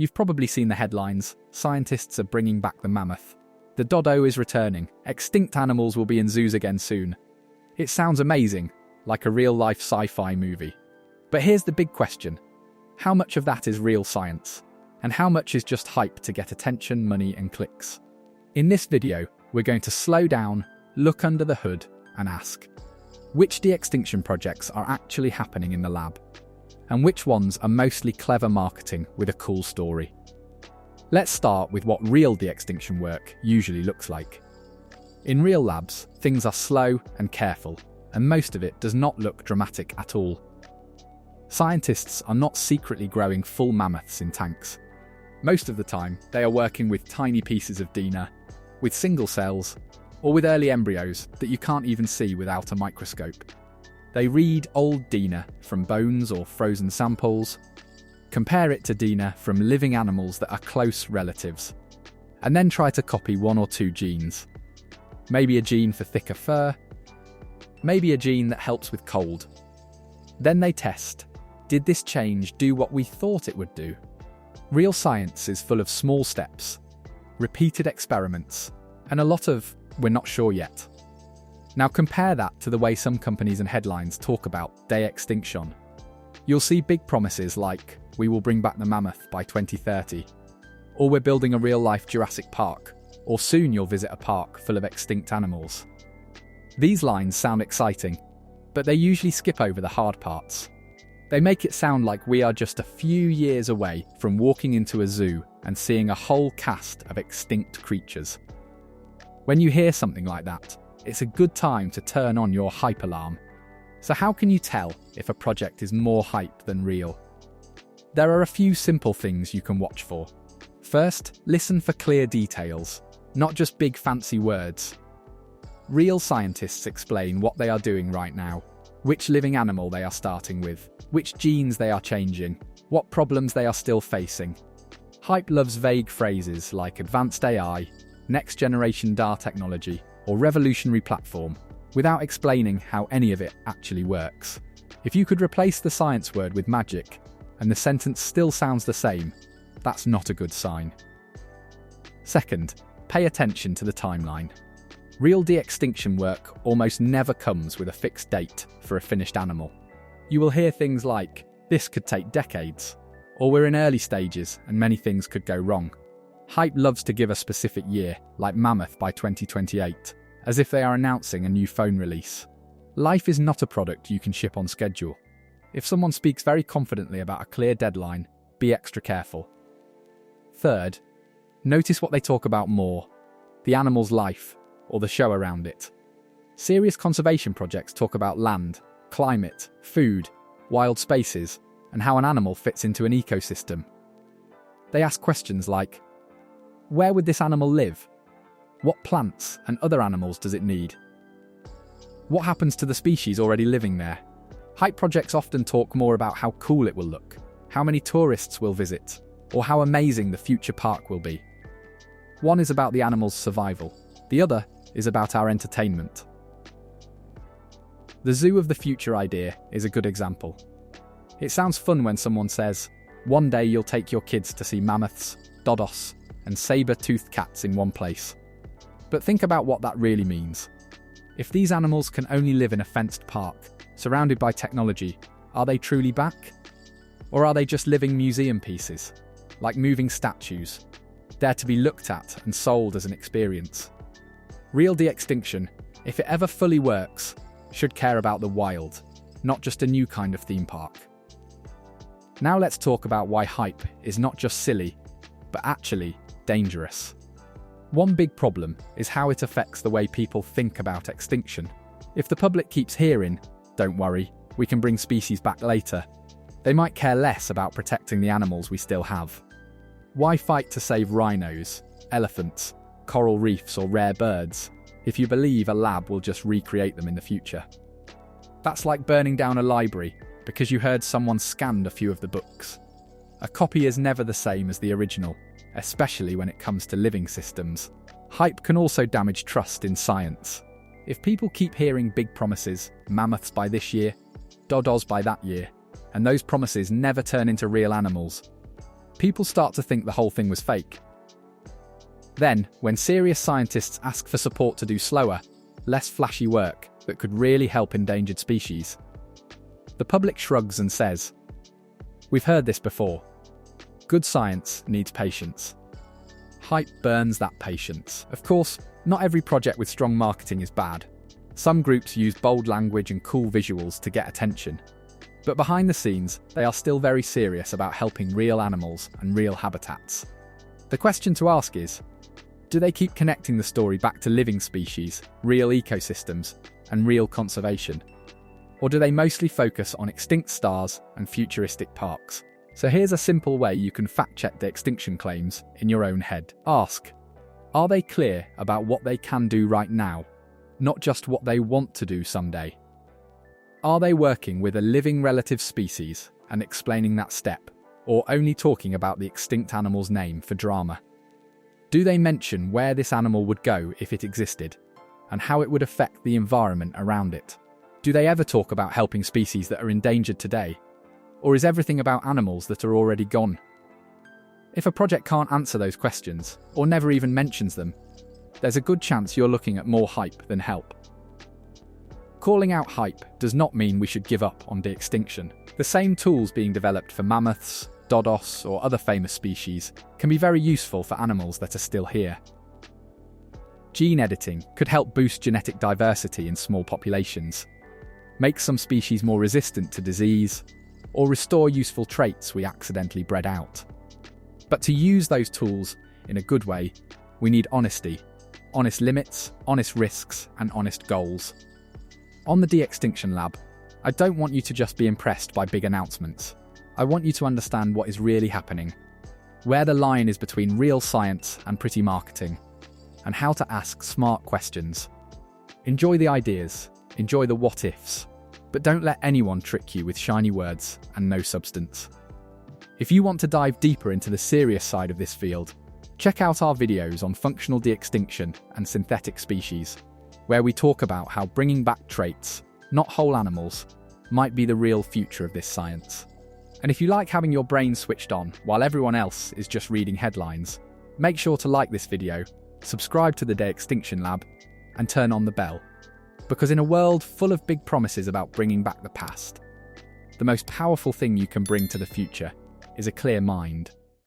You've probably seen the headlines. Scientists are bringing back the mammoth. The dodo is returning. Extinct animals will be in zoos again soon. It sounds amazing, like a real-life sci-fi movie. But here's the big question. How much of that is real science? And how much is just hype to get attention, money, and clicks? In this video, we're going to slow down, look under the hood, and ask, which de-extinction projects are actually happening in the lab? And which ones are mostly clever marketing with a cool story? Let's start with what real de-extinction work usually looks like. In real labs, things are slow and careful, and most of it does not look dramatic at all. Scientists are not secretly growing full mammoths in tanks. Most of the time, they are working with tiny pieces of DNA, with single cells, or with early embryos that you can't even see without a microscope. They read old DNA from bones or frozen samples, compare it to DNA from living animals that are close relatives, and then try to copy one or two genes. Maybe a gene for thicker fur, maybe a gene that helps with cold. Then they test. Did this change do what we thought it would do? Real science is full of small steps, repeated experiments, and a lot of "we're not sure yet." Now compare that to the way some companies and headlines talk about de-extinction. You'll see big promises like, "We will bring back the mammoth by 2030, or "We're building a real-life Jurassic Park," or "Soon you'll visit a park full of extinct animals." These lines sound exciting, but they usually skip over the hard parts. They make it sound like we are just a few years away from walking into a zoo and seeing a whole cast of extinct creatures. When you hear something like that, it's a good time to turn on your hype alarm. So how can you tell if a project is more hype than real? There are a few simple things you can watch for. First, listen for clear details, not just big fancy words. Real scientists explain what they are doing right now, which living animal they are starting with, which genes they are changing, what problems they are still facing. Hype loves vague phrases like advanced AI, next generation DAR technology, or revolutionary platform, without explaining how any of it actually works. If you could replace the science word with magic, and the sentence still sounds the same, that's not a good sign. Second, pay attention to the timeline. Real de-extinction work almost never comes with a fixed date for a finished animal. You will hear things like, "This could take decades," or "We're in early stages and many things could go wrong." Hype loves to give a specific year, like Mammoth by 2028, as if they are announcing a new phone release. Life is not a product you can ship on schedule. If someone speaks very confidently about a clear deadline, be extra careful. Third, notice what they talk about more: the animal's life, or the show around it. Serious conservation projects talk about land, climate, food, wild spaces, and how an animal fits into an ecosystem. They ask questions like, where would this animal live? What plants and other animals does it need? What happens to the species already living there? Hype projects often talk more about how cool it will look, how many tourists will visit, or how amazing the future park will be. One is about the animal's survival, the other is about our entertainment. The zoo of the future idea is a good example. It sounds fun when someone says, "One day you'll take your kids to see mammoths, Dodos, and saber-toothed cats in one place." But think about what that really means. If these animals can only live in a fenced park, surrounded by technology, are they truly back? Or are they just living museum pieces, like moving statues, there to be looked at and sold as an experience? Real de-extinction, if it ever fully works, should care about the wild, not just a new kind of theme park. Now let's talk about why hype is not just silly, but actually dangerous. One big problem is how it affects the way people think about extinction. If the public keeps hearing, "Don't worry, we can bring species back later," they might care less about protecting the animals we still have. Why fight to save rhinos, elephants, coral reefs, or rare birds if you believe a lab will just recreate them in the future? That's like burning down a library because you heard someone scanned a few of the books. A copy is never the same as the original, especially when it comes to living systems. Hype can also damage trust in science. If people keep hearing big promises, mammoths by this year, dodos by that year, and those promises never turn into real animals, people start to think the whole thing was fake. Then, when serious scientists ask for support to do slower, less flashy work that could really help endangered species, the public shrugs and says, "We've heard this before. Good science needs patience." Hype burns that patience. Of course, not every project with strong marketing is bad. Some groups use bold language and cool visuals to get attention. But behind the scenes, they are still very serious about helping real animals and real habitats. The question to ask is, do they keep connecting the story back to living species, real ecosystems, and real conservation? Or do they mostly focus on extinct stars and futuristic parks? So here's a simple way you can fact-check the extinction claims in your own head. Ask, are they clear about what they can do right now, not just what they want to do someday? Are they working with a living relative species and explaining that step, or only talking about the extinct animal's name for drama? Do they mention where this animal would go if it existed, and how it would affect the environment around it? Do they ever talk about helping species that are endangered today? Or is everything about animals that are already gone? If a project can't answer those questions, or never even mentions them, there's a good chance you're looking at more hype than help. Calling out hype does not mean we should give up on de-extinction. The same tools being developed for mammoths, Dodos, or other famous species can be very useful for animals that are still here. Gene editing could help boost genetic diversity in small populations, make some species more resistant to disease, or restore useful traits we accidentally bred out. But to use those tools in a good way, we need honesty, honest limits, honest risks, and honest goals. On the De-Extinction Lab, I don't want you to just be impressed by big announcements. I want you to understand what is really happening, where the line is between real science and pretty marketing, and how to ask smart questions. Enjoy the ideas, enjoy the what-ifs, but don't let anyone trick you with shiny words and no substance. If you want to dive deeper into the serious side of this field, check out our videos on functional de-extinction and synthetic species, where we talk about how bringing back traits, not whole animals, might be the real future of this science. And if you like having your brain switched on while everyone else is just reading headlines, make sure to like this video, subscribe to the De-Extinction Lab, and turn on the bell. Because in a world full of big promises about bringing back the past, the most powerful thing you can bring to the future is a clear mind.